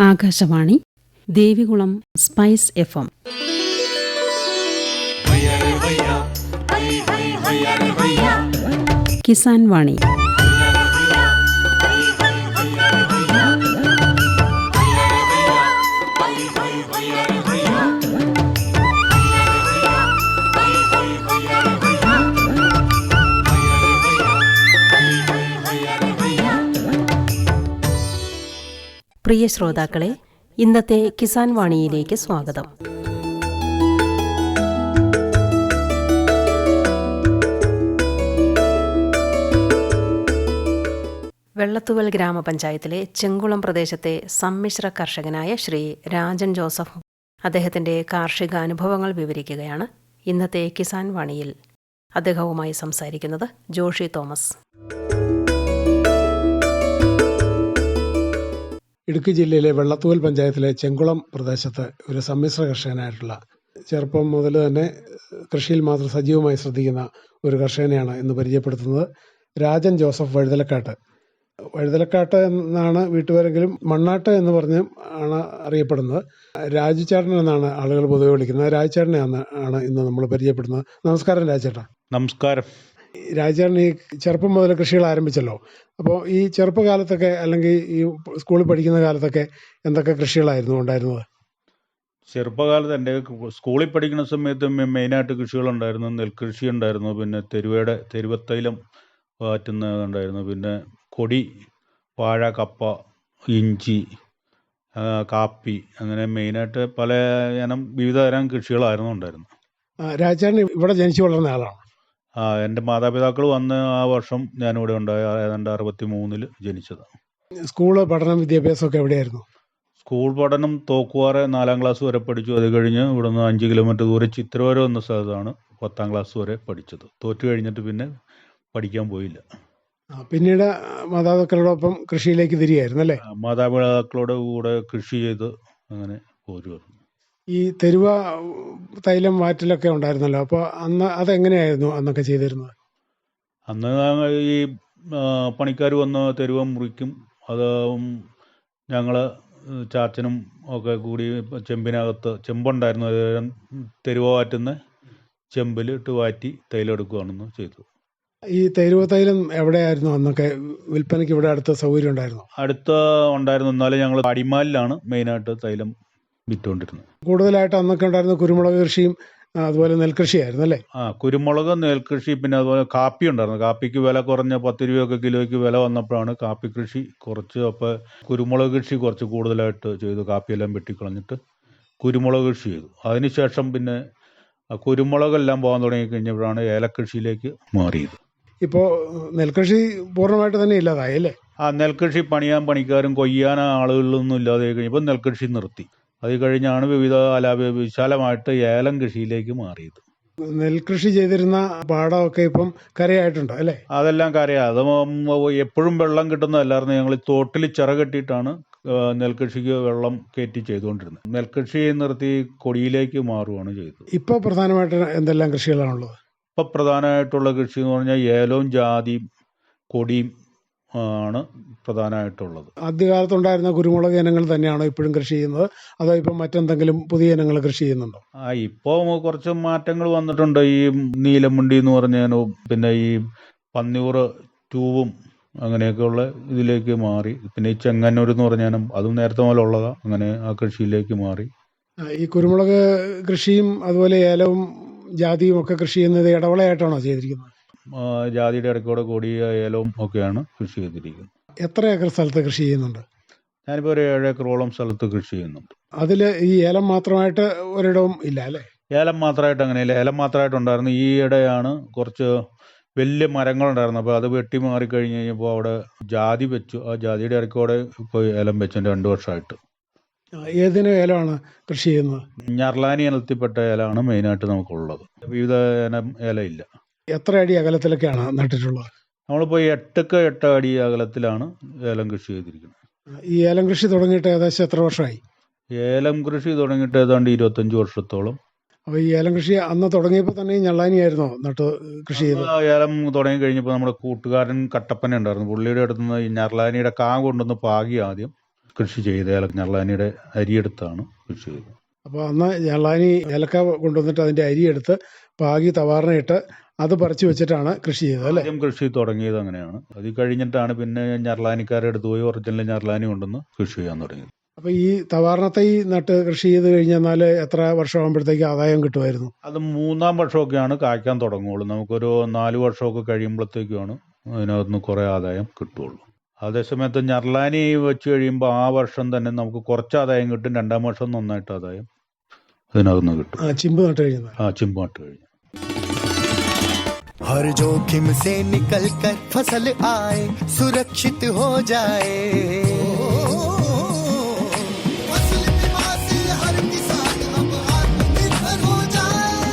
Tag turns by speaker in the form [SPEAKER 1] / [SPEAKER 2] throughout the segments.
[SPEAKER 1] Akashvani Devikulam spice FM. Kisan വാണി. പ്രിയ ശ്രോതാക്കളെ, ഇന്നത്തെ കിസാൻ വാണിയിലേക്ക് സ്വാഗതം. വെള്ളത്തുവൽ ഗ്രാമപഞ്ചായത്തിലെ ചെങ്കുളം പ്രദേശത്തെ സമ്മിശ്ര കർഷകനായ ശ്രീ രാജൻ ജോസഫ് അദ്ദേഹത്തിൻ്റെ കാർഷിക അനുഭവങ്ങൾ വിവരിക്കുകയാണ് ഇന്നത്തെ കിസാൻ വാണിയിൽ. അദ്ദേഹവുമായി സംസാരിക്കുന്നത് ജോഷി തോമസ്.
[SPEAKER 2] ഇടുക്കി ജില്ലയിലെ വെള്ളത്തുവൽ പഞ്ചായത്തിലെ ചെങ്കുളം പ്രദേശത്ത് ഒരു സമ്മിശ്ര കർഷകനായിട്ടുള്ള, ചെറുപ്പം മുതൽ തന്നെ കൃഷിയിൽ മാത്രം സജീവമായി ശ്രദ്ധിക്കുന്ന ഒരു കർഷകനെയാണ് ഇന്ന് പരിചയപ്പെടുത്തുന്നത്. രാജൻ ജോസഫ് വഴുതലക്കാട്ട്. വഴുതലക്കാട്ട് എന്നാണ് വീട്ടുപേരെങ്കിലും മണ്ണാട്ട് എന്ന് പറഞ്ഞ് ആണ് അറിയപ്പെടുന്നത്. രാജുചേട്ടൻ എന്നാണ് ആളുകൾ പൊതുവെ വിളിക്കുന്നത്. രാജുചേട്ടനെ ആണ് ഇന്ന് നമ്മൾ പരിചയപ്പെടുന്നത്. നമസ്കാരം രാജുചേട്ടാ.
[SPEAKER 3] നമസ്കാരം.
[SPEAKER 2] രാജുചേട്ടൻ ഈ ചെറുപ്പം മുതൽ കൃഷികൾ ആരംഭിച്ചല്ലോ. അപ്പോൾ ഈ ചെറുപ്പകാലത്തൊക്കെ അല്ലെങ്കിൽ ഈ സ്കൂളിൽ പഠിക്കുന്ന കാലത്തൊക്കെ എന്തൊക്കെ കൃഷികളായിരുന്നു ഉണ്ടായിരുന്നത്?
[SPEAKER 3] ചെറുപ്പകാലത്ത് എൻ്റെ സ്കൂളിൽ പഠിക്കുന്ന സമയത്ത് മെയിനായിട്ട് കൃഷികളുണ്ടായിരുന്നു. നെൽകൃഷി ഉണ്ടായിരുന്നു, പിന്നെ തെരുവത്തൈലം വാറ്റുന്നതുണ്ടായിരുന്നു, പിന്നെ കൊടി, വാഴ, കപ്പ, ഇഞ്ചി, കാപ്പി, അങ്ങനെ മെയിനായിട്ട് പല വിവിധ തരം കൃഷികളായിരുന്നു ഉണ്ടായിരുന്നത്.
[SPEAKER 2] രാജാൻ ഇവിടെ ജനിച്ചു വളർന്ന ആളാണ്.
[SPEAKER 3] എൻ്റെ മാതാപിതാക്കൾ വന്ന് ആ വർഷം ഞാനിവിടെ ഉണ്ടായ ഏതാണ്ട് 63 ജനിച്ചത്.
[SPEAKER 2] സ്കൂള് പഠനം വിദ്യാഭ്യാസമൊക്കെ എവിടെയായിരുന്നു?
[SPEAKER 3] സ്കൂൾ പഠനം തോക്കുവാറ 4ാം ക്ലാസ് വരെ പഠിച്ചു. അത് കഴിഞ്ഞ് ഇവിടുന്ന് 5 കിലോമീറ്റർ ദൂരെ ചിത്രവരം എന്ന സ്ഥലത്താണ് 10ാം ക്ലാസ് വരെ പഠിച്ചത്. തോറ്റു കഴിഞ്ഞിട്ട് പിന്നെ പഠിക്കാൻ പോയില്ല.
[SPEAKER 2] പിന്നീട് മാതാപിതാക്കളോടൊപ്പം കൃഷിയിലേക്ക് തിരികെയായിരുന്നു അല്ലേ?
[SPEAKER 3] മാതാപിതാക്കളുടെ കൂടെ കൃഷി ചെയ്ത് അങ്ങനെ പോരുമായിരുന്നു.
[SPEAKER 2] ഈ തെരുവ തൈലം വാറ്റിലൊക്കെ ഉണ്ടായിരുന്നല്ലോ, അപ്പോൾ അന്ന് അതെങ്ങനെയായിരുന്നു അന്നൊക്കെ ചെയ്തിരുന്നത്?
[SPEAKER 3] അന്ന് ഈ പണിക്കാർ വന്ന് തെരുവ മുറിക്കും. അത് ഞങ്ങൾ ചാച്ചനും ഒക്കെ കൂടി ചെമ്പിനകത്ത് ചെമ്പുണ്ടായിരുന്നു, തെരുവ വാറ്റുന്ന ചെമ്പിൽ ഇട്ട് വാറ്റി തൈലം എടുക്കുകയാണെന്ന് ചെയ്തു.
[SPEAKER 2] ഈ തെരുവ തൈലം എവിടെയായിരുന്നു അന്നൊക്കെ വിൽപ്പനയ്ക്ക്? ഇവിടെ അടുത്ത സൗകര്യം ഉണ്ടായിരുന്നു?
[SPEAKER 3] അടുത്ത ഉണ്ടായിരുന്നു, എന്നാലും ഞങ്ങൾ അടിമാലിലാണ് മെയിനായിട്ട് തൈലം വിറ്റുകൊണ്ടിരുന്നത്.
[SPEAKER 2] കൂടുതലായിട്ട് അന്നൊക്കെ ഉണ്ടായിരുന്ന കുരുമുളക് കൃഷിയും അതുപോലെ നെൽകൃഷിയായിരുന്നു അല്ലേ?
[SPEAKER 3] കുരുമുളക്, നെൽകൃഷി, പിന്നെ അതുപോലെ കാപ്പി ഉണ്ടായിരുന്നു. കാപ്പിക്ക് വില കുറഞ്ഞ 10 രൂപയൊക്കെ കിലോയ്ക്ക് വില വന്നപ്പോഴാണ് കാപ്പി കൃഷി കുറച്ച്. അപ്പോൾ കുരുമുളക് കൃഷി കുറച്ച് കൂടുതലായിട്ട് ചെയ്തു. കാപ്പിയെല്ലാം വെട്ടിക്കളഞ്ഞിട്ട് കുരുമുളക് കൃഷി ചെയ്തു. അതിനുശേഷം പിന്നെ കുരുമുളകെല്ലാം പോകാൻ തുടങ്ങി കഴിഞ്ഞപ്പോഴാണ് ഏലക്കൃഷിയിലേക്ക് മാറിയത്.
[SPEAKER 2] ഇപ്പോൾ നെൽകൃഷി പൂർണ്ണമായിട്ട് തന്നെ ഇല്ലാതായി അല്ലേ?
[SPEAKER 3] നെൽകൃഷി പണിയാൻ പണിക്കാരും കൊയ്യാൻ ആളുകളൊന്നും ഇല്ലാതെ കഴിഞ്ഞപ്പോൾ നെൽകൃഷി നിർത്തി. അത് കഴിഞ്ഞാണ് വിശാലമായിട്ട് ഏലം കൃഷിയിലേക്ക് മാറിയത്.
[SPEAKER 2] നെൽകൃഷി ചെയ്തിരുന്ന പാടമൊക്കെ ഇപ്പം കരയായിട്ടുണ്ടോ അല്ലേ?
[SPEAKER 3] അതെല്ലാം കരയാ. അത് എപ്പോഴും വെള്ളം കിട്ടുന്നതല്ലായിരുന്നു. ഞങ്ങൾ തോട്ടിൽ ചിറ കെട്ടിയിട്ടാണ് നെൽകൃഷിക്ക് വെള്ളം കയറ്റി ചെയ്തുകൊണ്ടിരുന്നത്. നെൽകൃഷി നിർത്തി കൊടിയിലേക്ക് മാറുകയാണ് ചെയ്തത്.
[SPEAKER 2] ഇപ്പോൾ പ്രധാനമായിട്ട് എന്തെല്ലാം കൃഷികളാണുള്ളത്?
[SPEAKER 3] ഇപ്പം പ്രധാനമായിട്ടുള്ള കൃഷി എന്ന് പറഞ്ഞാൽ ഏലവും ജാതിയും കൊടിയും ആണ് പ്രധാനമായിട്ടുള്ളത്.
[SPEAKER 2] ആദ്യകാലത്തുണ്ടായിരുന്ന കുരുമുളക് ഇനങ്ങൾ തന്നെയാണോ ഇപ്പോഴും കൃഷി ചെയ്യുന്നത്, അതോ ഇപ്പം മറ്റെന്തെങ്കിലും പുതിയ ഇനങ്ങൾ കൃഷി ചെയ്യുന്നുണ്ടോ?
[SPEAKER 3] ഇപ്പോൾ കുറച്ച് മാറ്റങ്ങൾ വന്നിട്ടുണ്ട്. ഈ നീലമുണ്ടി എന്ന് പറഞ്ഞാലും പിന്നെ ഈ പന്നിയൂറ് ട്യൂബും അങ്ങനെയൊക്കെയുള്ള ഇതിലേക്ക് മാറി. പിന്നെ ഈ ചെങ്ങന്നൂർ എന്ന് പറഞ്ഞാലും അതും നേരത്തെ മുതൽ ഉള്ളതാണ്. അങ്ങനെ ആ കൃഷിയിലേക്ക് മാറി.
[SPEAKER 2] ഈ കുരുമുളക് കൃഷിയും അതുപോലെ ഏലവും ജാതിയും ഒക്കെ കൃഷി ചെയ്യുന്നത് ഇടവിളയായിട്ടാണോ ചെയ്തിരിക്കുന്നത്?
[SPEAKER 3] ജാതിയുടെ ഇടയ്ക്കൂടെ കൂടിയ ഏലവും ഒക്കെയാണ് കൃഷി ചെയ്തിരിക്കുന്നത്.
[SPEAKER 2] എത്ര ഏക്കർ സ്ഥലത്ത് കൃഷി ചെയ്യുന്നുണ്ട്?
[SPEAKER 3] ഞാനിപ്പോൾ ഒരു 7 ഏക്കറോളം സ്ഥലത്ത് കൃഷി ചെയ്യുന്നുണ്ട്.
[SPEAKER 2] അതിൽ ഈ ഏലം മാത്രമായിട്ട് ഒരിടവും ഇല്ല അല്ലേ?
[SPEAKER 3] ഏലം മാത്രമായിട്ട് അങ്ങനെയില്ല. ഏലം മാത്രമായിട്ടുണ്ടായിരുന്നു. ഈയിടെയാണ് കുറച്ച് വലിയ മരങ്ങളുണ്ടായിരുന്നു. അപ്പോൾ അത് വെട്ടി മാറിക്കഴിഞ്ഞ് കഴിഞ്ഞപ്പോൾ അവിടെ ജാതി വെച്ചു. ആ ജാതിയുടെ ഇടയ്ക്കൂടെ ഇപ്പോൾ ഏലം വെച്ചു 2 വർഷമായിട്ട്.
[SPEAKER 2] ഏതിനും ഏലമാണ് കൃഷി ചെയ്യുന്നത്?
[SPEAKER 3] ഞർലാനി ഇനത്തിൽപ്പെട്ട ഏലമാണ് മെയിനായിട്ട് നമുക്കുള്ളത്. വിവിധ ഇനം ഏല ഇല്ല.
[SPEAKER 2] എത്ര അടി അകലത്തിലൊക്കെയാണ് നട്ടിട്ടുള്ളത്?
[SPEAKER 3] നമ്മളിപ്പോൾ 8 അടി അകലത്തിലാണ് ഏലം കൃഷി ചെയ്തിരിക്കുന്നത്.
[SPEAKER 2] ഈ ഏലം കൃഷി തുടങ്ങിയിട്ട് ഏകദേശം എത്ര വർഷമായി?
[SPEAKER 3] ഏലം കൃഷി തുടങ്ങിയിട്ട് ഏതാണ്ട് 25 വർഷത്തോളം.
[SPEAKER 2] അപ്പോൾ ഈ ഏലം കൃഷി അന്ന് തുടങ്ങിയപ്പോൾ തന്നെ ഞള്ളാനിയായിരുന്നോ നട്ട് കൃഷി ചെയ്തത്?
[SPEAKER 3] ഏലം തുടങ്ങി കഴിഞ്ഞപ്പോൾ നമ്മുടെ കൂട്ടുകാരൻ കട്ടപ്പന ഉണ്ടായിരുന്നു. പുള്ളിയുടെ അടുത്ത് നിന്ന് ഈ ഞർലാനിയുടെ കാ കൊണ്ടുവന്ന് പാകി ആദ്യം. കൃഷി ചെയ്ത് ഞെള്ളാനിയുടെ അരിയെടുത്താണ് കൃഷി ചെയ്തത്.
[SPEAKER 2] അപ്പോൾ അന്ന് ഞെള്ളാനി ഏലക്ക കൊണ്ടുവന്നിട്ട് അതിൻ്റെ അരിയെടുത്ത് പാകി തവാറിനിട്ട് അത് പറിച്ചു വെച്ചിട്ടാണ് കൃഷി ചെയ്തത് അല്ലേ?
[SPEAKER 3] ആദ്യം കൃഷി തുടങ്ങിയത് അങ്ങനെയാണ്. അത് കഴിഞ്ഞിട്ടാണ് പിന്നെ ഞെള്ളാനിക്കാരുടെ അടുത്ത് പോയി ഒറിജിനൽ ഞെള്ളാനി കൊണ്ടുവന്ന് കൃഷി ചെയ്യാൻ തുടങ്ങിയത്.
[SPEAKER 2] അപ്പോൾ ഈ തവാറിനത്തൈ നട്ട് കൃഷി ചെയ്ത് കഴിഞ്ഞാൽ എത്ര വർഷമാകുമ്പോഴത്തേക്ക് ആദായം കിട്ടുമായിരുന്നു?
[SPEAKER 3] അത് 3-ാം വർഷമൊക്കെയാണ് കായ്ക്കാൻ തുടങ്ങുള്ളൂ. നമുക്കൊരു 4 വർഷമൊക്കെ കഴിയുമ്പോഴത്തേക്കുമാണ് അതിനകത്തുനിന്ന് കുറേ ആദായം കിട്ടുള്ളൂ. അതേസമയത്ത് ഞെള്ളാനി വെച്ച് കഴിയുമ്പോൾ ആ വർഷം തന്നെ നമുക്ക് കുറച്ച് ആദായം കിട്ടും. 2-ാം വർഷം നന്നായിട്ട് ആദായം അതിനകത്തുനിന്ന് കിട്ടും.
[SPEAKER 2] ചിമ്പ് നട്ട് കഴിഞ്ഞാൽ
[SPEAKER 3] ചിമ്പ് നട്ട് കഴിഞ്ഞാൽ
[SPEAKER 4] हर जोखिम से निकल कर फसल आए, सुरक्षित हो जाए। फसल बीमा से हर किसान अब आत्मनिर्भर हो जाए।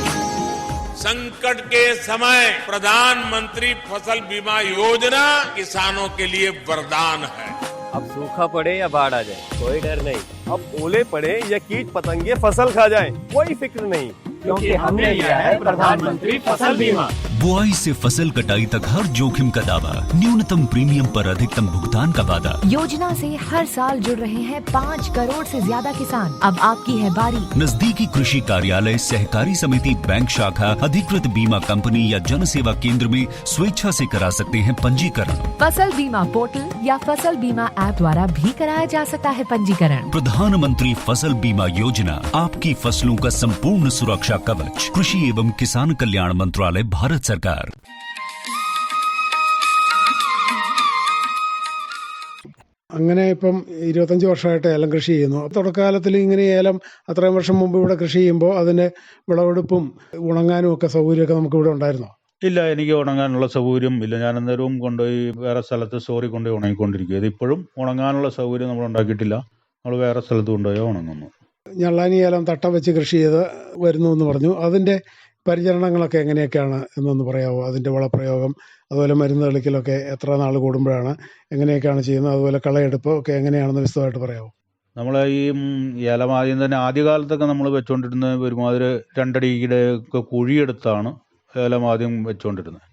[SPEAKER 5] संकट के समय प्रधानमंत्री फसल बीमा योजना किसानों के लिए वरदान है।
[SPEAKER 6] अब सूखा पड़े या बाढ़ आ जाए कोई डर नहीं, अब ओले पड़े या कीट पतंगे फसल खा जाए कोई फिक्र नहीं, क्योंकि हमने लिया है प्रधानमंत्री फसल बीमा।
[SPEAKER 7] बुआई से फसल कटाई तक हर जोखिम का दावा, न्यूनतम प्रीमियम पर अधिकतम भुगतान का वादा।
[SPEAKER 8] योजना से हर साल जुड़ रहे हैं 5 करोड़ से ज्यादा किसान। अब आपकी है बारी।
[SPEAKER 7] नजदीकी कृषि कार्यालय, सहकारी समिति, बैंक शाखा, अधिकृत बीमा कंपनी या जन सेवा केंद्र में स्वेच्छा से करा सकते हैं पंजीकरण।
[SPEAKER 8] फसल बीमा पोर्टल या फसल बीमा ऐप द्वारा भी कराया जा सकता है पंजीकरण।
[SPEAKER 7] प्रधानमंत्री फसल बीमा योजना, आपकी फसलों का संपूर्ण सुरक्षा कवच। कृषि एवं किसान कल्याण मंत्रालय, भारत सरकार।
[SPEAKER 2] അങ്ങനെ ഇപ്പം 25 വർഷമായിട്ട് ഏലം കൃഷി ചെയ്യുന്നു. തുടക്കകാലത്തിൽ ഇങ്ങനെ ഏലം അത്രയും വർഷം മുമ്പ് ഇവിടെ കൃഷി ചെയ്യുമ്പോൾ അതിന് വിളവെടുപ്പും ഉണങ്ങാനും ഒക്കെ സൗകര്യമൊക്കെ നമുക്ക് ഇവിടെ ഉണ്ടായിരുന്നോ?
[SPEAKER 3] ഇല്ല, എനിക്ക് ഉണങ്ങാനുള്ള സൗകര്യം ഇല്ല. ഞാൻ അന്നേരവും കൊണ്ടുപോയി വേറെ സ്ഥലത്ത് സ്റ്റോറി കൊണ്ടുപോയി ഉണങ്ങിക്കൊണ്ടിരിക്കുക. ഇപ്പോഴും ഉണങ്ങാനുള്ള സൗകര്യം നമ്മൾ ഉണ്ടാക്കിയിട്ടില്ല. നമ്മൾ വേറെ സ്ഥലത്ത് കൊണ്ടുപോയി ഉണങ്ങുന്നു.
[SPEAKER 2] ഞെള്ളാനി ഏലം തട്ട വെച്ച് കൃഷി ചെയ്ത് വരുന്നു എന്ന് പറഞ്ഞു. അതിൻ്റെ പരിചരണങ്ങളൊക്കെ എങ്ങനെയൊക്കെയാണ് എന്നൊന്ന് പറയാമോ? അതിൻ്റെ വളപ്രയോഗം, അതുപോലെ മരുന്ന് തളിക്കലൊക്കെ എത്ര നാൾ കൂടുമ്പോഴാണ്, എങ്ങനെയൊക്കെയാണ് ചെയ്യുന്നത്, അതുപോലെ കളയെടുപ്പ് ഒക്കെ എങ്ങനെയാണെന്ന് വിശദമായിട്ട് പറയാമോ?
[SPEAKER 3] നമ്മൾ ഈ ഏലം ആദ്യം തന്നെ ആദ്യകാലത്തൊക്കെ നമ്മൾ വെച്ചുകൊണ്ടിരുന്നത് ഒരുമാതിരി 2 അടിയുടെ ഒക്കെ കുഴിയെടുത്താണ് ഏലം ആദ്യം വെച്ചുകൊണ്ടിരുന്നത്.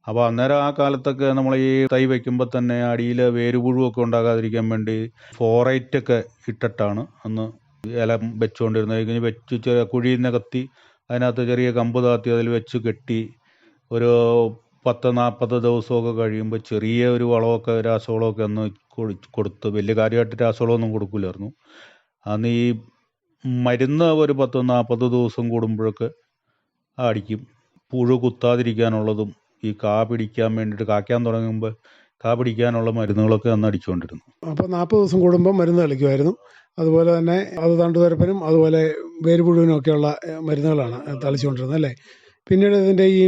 [SPEAKER 3] അപ്പോൾ അന്നേരം ആ കാലത്തൊക്കെ നമ്മൾ ഈ തൈ വയ്ക്കുമ്പോൾ തന്നെ അടിയിൽ വേരുപുഴുവൊക്കെ ഉണ്ടാകാതിരിക്കാൻ വേണ്ടി ഫോറൈറ്റൊക്കെ ഇട്ടിട്ടാണ് അന്ന് ഏലം വെച്ചുകൊണ്ടിരുന്നത്. കഴിഞ്ഞ് വെച്ച് കുഴിയിൽ നിന്ന് കത്തി അതിനകത്ത് ചെറിയ കമ്പ് താത്തി അതിൽ വെച്ച് കെട്ടി ഒരു 10-40 ദിവസമൊക്കെ കഴിയുമ്പോൾ ചെറിയ ഒരു വളമൊക്കെ രാസവളമൊക്കെ അന്ന് കൊടുത്ത്, വലിയ കാര്യമായിട്ട് രാസവളമൊന്നും കൊടുക്കില്ലായിരുന്നു. അന്ന് ഈ മരുന്ന് ഒരു 10-40 ദിവസം കൂടുമ്പോഴൊക്കെ അടിക്കും. പുഴു കുത്താതിരിക്കാനുള്ളതും ഈ കാ പിടിക്കാൻ വേണ്ടിയിട്ട്, കായ്ക്കാൻ തുടങ്ങുമ്പോൾ കാ പിടിക്കാനുള്ള മരുന്നുകളൊക്കെ അന്ന് അടിച്ചുകൊണ്ടിരുന്നു.
[SPEAKER 2] അപ്പോൾ 40 ദിവസം കൂടുമ്പോൾ മരുന്ന് തളിക്കുമായിരുന്നു. അതുപോലെ തന്നെ അത് തണ്ടുതുരപ്പനും അതുപോലെ വേരുപുഴുവിനും ഒക്കെയുള്ള മരുന്നുകളാണ് തളിച്ചുകൊണ്ടിരുന്നത് അല്ലേ? പിന്നീട് ഇതിൻ്റെ ഈ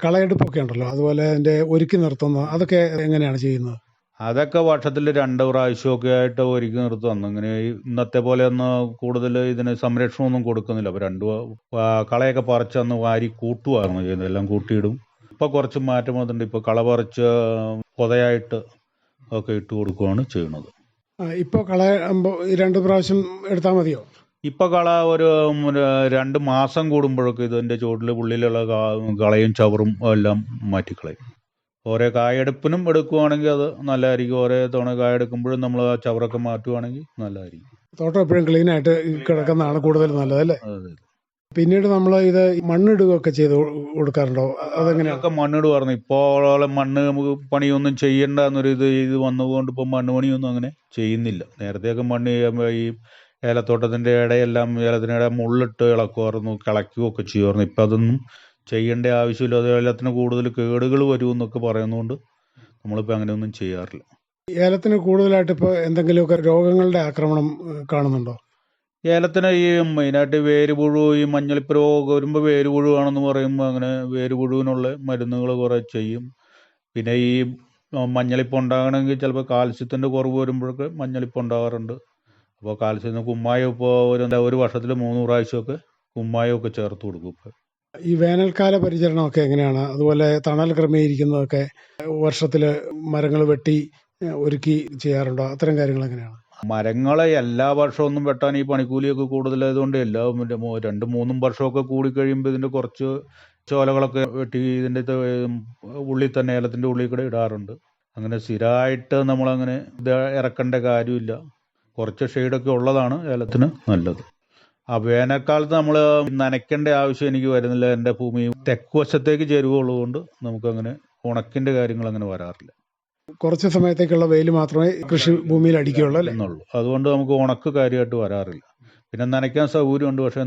[SPEAKER 2] കളയെടുപ്പൊക്കെ ഉണ്ടല്ലോ, അതുപോലെ അതിൻ്റെ ഒരുക്കി നിർത്തുന്നത്, അതൊക്കെ എങ്ങനെയാണ് ചെയ്യുന്നത്?
[SPEAKER 3] അതൊക്കെ വർഷത്തിൽ 2 പ്രാവശ്യമൊക്കെ ആയിട്ട് ഒരുക്കി നിർത്തും. അന്നിങ്ങനെ ഇന്നത്തെ പോലെ ഒന്ന് കൂടുതൽ ഇതിന് സംരക്ഷണമൊന്നും കൊടുക്കുന്നില്ല. അപ്പോൾ കളയൊക്കെ പറിച്ച് അന്ന് വാരി കൂട്ടുമായിരുന്നു ചെയ്യുന്നത്, എല്ലാം കൂട്ടിയിടും. ഇപ്പോൾ കുറച്ച് മാറ്റം വന്നിട്ടുണ്ട്. ഇപ്പോൾ കള പറിച്ച് പൊതയായിട്ട് ഒക്കെ ഇട്ട് കൊടുക്കുകയാണ് ചെയ്യുന്നത്.
[SPEAKER 2] ഇപ്പോൾ കളയുമ്പോൾ 2 പ്രാവശ്യം എടുത്താൽ മതിയോ?
[SPEAKER 3] ഇപ്പോൾ കള ഒരു 2 മാസം കൂടുമ്പോഴൊക്കെ ഇതിൻ്റെ ചുവട്ടിൽ ഉള്ളിലുള്ള കളയും ചവറും എല്ലാം മാറ്റിക്കളയും. ഓരോ കായെടുപ്പിനും എടുക്കുവാണെങ്കിൽ അത് നല്ലതായിരിക്കും. ഓരോ തവണ കായെടുക്കുമ്പോഴും നമ്മൾ ആ ചവറൊക്കെ മാറ്റുവാണെങ്കിൽ നല്ലതായിരിക്കും.
[SPEAKER 2] തോട്ടം എപ്പോഴും ക്ലീനായിട്ട് കിടക്കുന്നതാണ് കൂടുതൽ നല്ലതല്ലേ?
[SPEAKER 3] അതെ.
[SPEAKER 2] പിന്നീട് നമ്മൾ ഇത് മണ്ണിടുകയൊക്കെ ചെയ്ത് കൊടുക്കാറുണ്ടോ? അതെങ്ങനെയൊക്കെ
[SPEAKER 3] മണ്ണിടുമായിരുന്നു. ഇപ്പോൾ മണ്ണ് നമുക്ക് പണിയൊന്നും ചെയ്യണ്ട എന്നൊരു ഇത് വന്നതുകൊണ്ട് ഇപ്പോൾ മണ്ണ് പണിയൊന്നും അങ്ങനെ ചെയ്യുന്നില്ല. നേരത്തെയൊക്കെ മണ്ണ് ഈ ഏലത്തോട്ടത്തിൻ്റെ ഇടയെല്ലാം ഏലത്തിനിടെ മുള്ളിട്ട് ഇളക്കുമായിരുന്നു, കിളയ്ക്കുകയൊക്കെ ചെയ്യുമായിരുന്നു. ഇപ്പം അതൊന്നും ചെയ്യേണ്ട ആവശ്യമില്ല. അത് ഏലത്തിന് കൂടുതൽ കേടുകൾ വരുമെന്നൊക്കെ പറയുന്നതുകൊണ്ട് നമ്മളിപ്പോൾ അങ്ങനെയൊന്നും ചെയ്യാറില്ല.
[SPEAKER 2] ഏലത്തിന് കൂടുതലായിട്ട് ഇപ്പോൾ എന്തെങ്കിലുമൊക്കെ രോഗങ്ങളുടെ ആക്രമണം കാണുന്നുണ്ടോ?
[SPEAKER 3] ഏലത്തിന് ഈ മെയിനായിട്ട് വേരുപുഴു, ഈ മഞ്ഞളിപ്പ് രോഗം വരുമ്പോൾ വേരുപുഴുവാണെന്ന് പറയുമ്പോൾ അങ്ങനെ വേരുപുഴുവിനുള്ള മരുന്നുകൾ കുറേ ചെയ്യും. പിന്നെ ഈ മഞ്ഞളിപ്പ് ഉണ്ടാകണമെങ്കിൽ ചിലപ്പോൾ കാൽസ്യത്തിൻ്റെ കുറവ് വരുമ്പോഴൊക്കെ മഞ്ഞളിപ്പ് ഉണ്ടാകാറുണ്ട്. അപ്പോൾ കാൽസ്യം കുമ്മായം ഇപ്പോൾ ഒരു വർഷത്തിൽ 3 പ്രാവശ്യമൊക്കെ കുമ്മായമൊക്കെ ചേർത്ത് കൊടുക്കും. ഇപ്പോൾ
[SPEAKER 2] ഈ വേനൽക്കാല പരിചരണമൊക്കെ എങ്ങനെയാണ്? അതുപോലെ തണൽ ക്രമീകരിക്കുന്നതൊക്കെ വർഷത്തിൽ മരങ്ങൾ വെട്ടി ഒരുക്കി ചെയ്യാറുണ്ടോ? അത്തരം കാര്യങ്ങൾ എങ്ങനെയാണ്?
[SPEAKER 3] മരങ്ങളെ എല്ലാ വർഷമൊന്നും വെട്ടാൻ ഈ പണിക്കൂലിയൊക്കെ കൂടുതലായതുകൊണ്ട് എല്ലാ 2-3 വർഷമൊക്കെ കൂടിക്കഴിയുമ്പോൾ ഇതിൻ്റെ കുറച്ച് ചോലകളൊക്കെ വെട്ടി ഇതിൻ്റെ ഉള്ളിൽ തന്നെ ഏലത്തിൻ്റെ ഉള്ളിൽ കൂടെ ഇടാറുണ്ട്. അങ്ങനെ സ്ഥിരമായിട്ട് നമ്മളങ്ങനെ ഇത് ഇറക്കേണ്ട കാര്യമില്ല. കുറച്ച് ഷെയ്ഡൊക്കെ ഉള്ളതാണ് ഏലത്തിന് നല്ലത്. ആ വേനൽക്കാലത്ത് നമ്മൾ നനയ്ക്കേണ്ട ആവശ്യം എനിക്ക് വരുന്നില്ല. എൻ്റെ ഭൂമി തെക്ക് വശത്തേക്ക് ചെരുവുള്ളതുകൊണ്ട് നമുക്കങ്ങനെ ഉണക്കിൻ്റെ കാര്യങ്ങൾ അങ്ങനെ വരാറില്ല
[SPEAKER 2] കുറച്ച് സമയത്തേക്കുള്ള വെയിൽ മാത്രമേ കൃഷി ഭൂമിയിൽ അടിക്കുകയുള്ളൂ അല്ലേ?
[SPEAKER 3] എന്നുള്ളൂ. അതുകൊണ്ട് നമുക്ക് ഉണക്ക് കാര്യമായിട്ട് വരാറില്ല. പിന്നെ നനയ്ക്കാൻ സൗകര്യമുണ്ട്. പക്ഷേ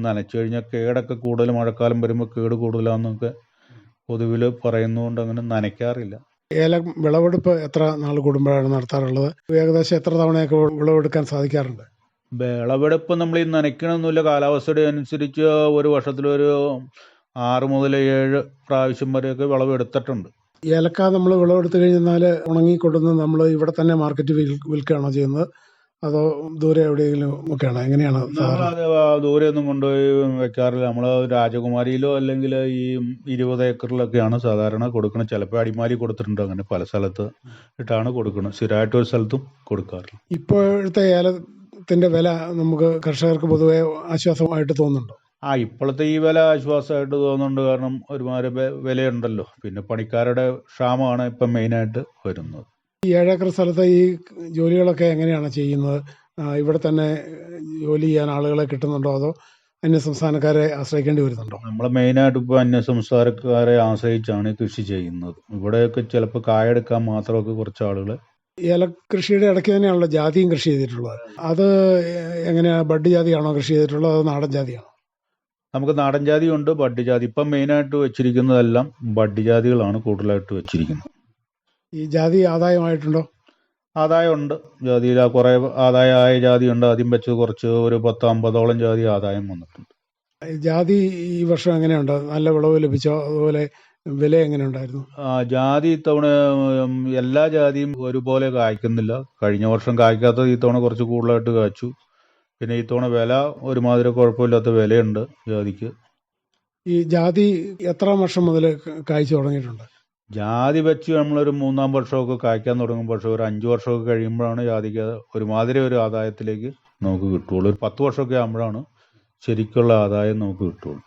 [SPEAKER 3] നനച്ചു കഴിഞ്ഞാൽ കേടൊക്കെ കൂടുതൽ മഴക്കാലം വരുമ്പോൾ കേട് കൂടുതലാണെന്നൊക്കെ പൊതുവിൽ പറയുന്നതുകൊണ്ട് അങ്ങനെ നനയ്ക്കാറില്ല.
[SPEAKER 2] ഏലം വിളവെടുപ്പ് എത്ര നാൾ കൂടുമ്പോഴാണ് നടത്താറുള്ളത്? ഏകദേശം എത്ര തവണയൊക്കെ വിളവെടുക്കാൻ സാധിക്കാറുണ്ട്?
[SPEAKER 3] വിളവെടുപ്പ് നമ്മൾ ഈ നനയ്ക്കണമെന്നില്ല. കാലാവസ്ഥയുടെ അനുസരിച്ച് ഒരു വർഷത്തിലൊരു 6 മുതൽ 7 പ്രാവശ്യം വരെയൊക്കെ വിളവെടുത്തിട്ടുണ്ട്.
[SPEAKER 2] ഏലക്ക നമ്മൾ വിളവെടുത്ത് കഴിഞ്ഞാൽ ഉണങ്ങിക്കൊണ്ടുവന്ന് നമ്മൾ ഇവിടെ തന്നെ മാർക്കറ്റ് വിൽക്കുകയാണോ ചെയ്യുന്നത്, അതോ ദൂരെ എവിടെയെങ്കിലും ഒക്കെയാണോ? എങ്ങനെയാണ് സാധാരണ?
[SPEAKER 3] നമ്മളത് ദൂരെ ഒന്നും കൊണ്ടുപോയി വെക്കാറില്ല. നമ്മൾ രാജകുമാരിയിലോ അല്ലെങ്കിൽ ഈ 20 ഏക്കറിലൊക്കെയാണ് സാധാരണ കൊടുക്കുന്നത്. ചിലപ്പോൾ അടിമാലി കൊടുത്തിട്ടുണ്ട്. അങ്ങനെ പല സ്ഥലത്ത് ഇട്ടാണ് കൊടുക്കുന്നത്. സ്ഥിരമായിട്ട് ഒരു സ്ഥലത്തും കൊടുക്കാറില്ല.
[SPEAKER 2] ഇപ്പോഴത്തെ ഏലത്തിൻ്റെ വില നമുക്ക് കർഷകർക്ക് പൊതുവെ ആശ്വാസമായിട്ട് തോന്നുന്നുണ്ടോ?
[SPEAKER 3] ഇപ്പോഴത്തെ ഈ വില ആശ്വാസമായിട്ട് തോന്നുന്നുണ്ട്. കാരണം ഒരുമാതിരി വിലയുണ്ടല്ലോ. പിന്നെ പണിക്കാരുടെ ക്ഷാമമാണ് ഇപ്പം മെയിനായിട്ട് വരുന്നത്.
[SPEAKER 2] ഈ 7 ഏക്കർ സ്ഥലത്ത് ഈ ജോലികളൊക്കെ എങ്ങനെയാണ് ചെയ്യുന്നത്? ഇവിടെ തന്നെ ജോലി ചെയ്യാൻ ആളുകളെ കിട്ടുന്നുണ്ടോ, അതോ അന്യ സംസ്ഥാനക്കാരെ ആശ്രയിക്കേണ്ടി വരുന്നുണ്ടോ?
[SPEAKER 3] നമ്മൾ മെയിനായിട്ട് ഇപ്പോൾ അന്യ സംസ്ഥാനക്കാരെ ആശ്രയിച്ചാണ് കൃഷി ചെയ്യുന്നത്. ഇവിടെയൊക്കെ ചിലപ്പോൾ കായെടുക്കാൻ മാത്രമൊക്കെ കുറച്ച് ആളുകൾ.
[SPEAKER 2] ഏലകൃഷിയുടെ ഇടയ്ക്ക് തന്നെയാണല്ലോ ജാതിയും കൃഷി ചെയ്തിട്ടുള്ളത്. അത് എങ്ങനെയാണ്? ബഡ് ജാതിയാണോ കൃഷി ചെയ്തിട്ടുള്ളത്, അതോ നാടൻ ജാതിയാണോ?
[SPEAKER 3] നമുക്ക് നാടൻ ജാതിയുണ്ട്, ബഡ് ജാതി. ഇപ്പം മെയിനായിട്ട് വെച്ചിരിക്കുന്നതെല്ലാം ബഡ് ജാതികളാണ് കൂടുതലായിട്ട് വെച്ചിരിക്കുന്നത്.
[SPEAKER 2] ഈ ജാതി ആദായമായിട്ടുണ്ടോ?
[SPEAKER 3] ആദായമുണ്ട്. ജാതിയിൽ കുറേ ആദായമായ ജാതിയുണ്ട്. ആദ്യം വെച്ച് കുറച്ച് ഒരു 10-50ഓളം ജാതി ആദായം വന്നിട്ടുണ്ട്.
[SPEAKER 2] ജാതി ഈ വർഷം എങ്ങനെയുണ്ട്? നല്ല വിളവ് ലഭിച്ചോ? അതുപോലെ വില എങ്ങനെ ഉണ്ടായിരുന്നു?
[SPEAKER 3] ജാതി ഇത്തവണ എല്ലാ ജാതിയും ഒരുപോലെ കായ്ക്കുന്നില്ല. കഴിഞ്ഞ വർഷം കായ്ക്കാത്തത് ഇത്തവണ കുറച്ച് കൂടുതലായിട്ട് കായ്ച്ചു. പിന്നെ ഇത്തവണ വില ഒരുമാതിരി കുഴപ്പമില്ലാത്ത വിലയുണ്ട് ജാതിക്ക്.
[SPEAKER 2] ഈ ജാതി എത്ര വർഷം മുതൽ കായ്ച്ചു തുടങ്ങിയിട്ടുണ്ട്?
[SPEAKER 3] ജാതി വെച്ച് നമ്മളൊരു 3-ാം വർഷമൊക്കെ കായ്ക്കാൻ തുടങ്ങുമ്പോൾ, പക്ഷേ ഒരു 5 വർഷമൊക്കെ കഴിയുമ്പോഴാണ് ജാതിക്ക് ഒരുമാതിരി ഒരു ആദായത്തിലേക്ക് നമുക്ക് കിട്ടുള്ളൂ. ഒരു 10 വർഷമൊക്കെ ആകുമ്പോഴാണ് ശരിക്കുള്ള ആദായം നമുക്ക് കിട്ടുള്ളൂ.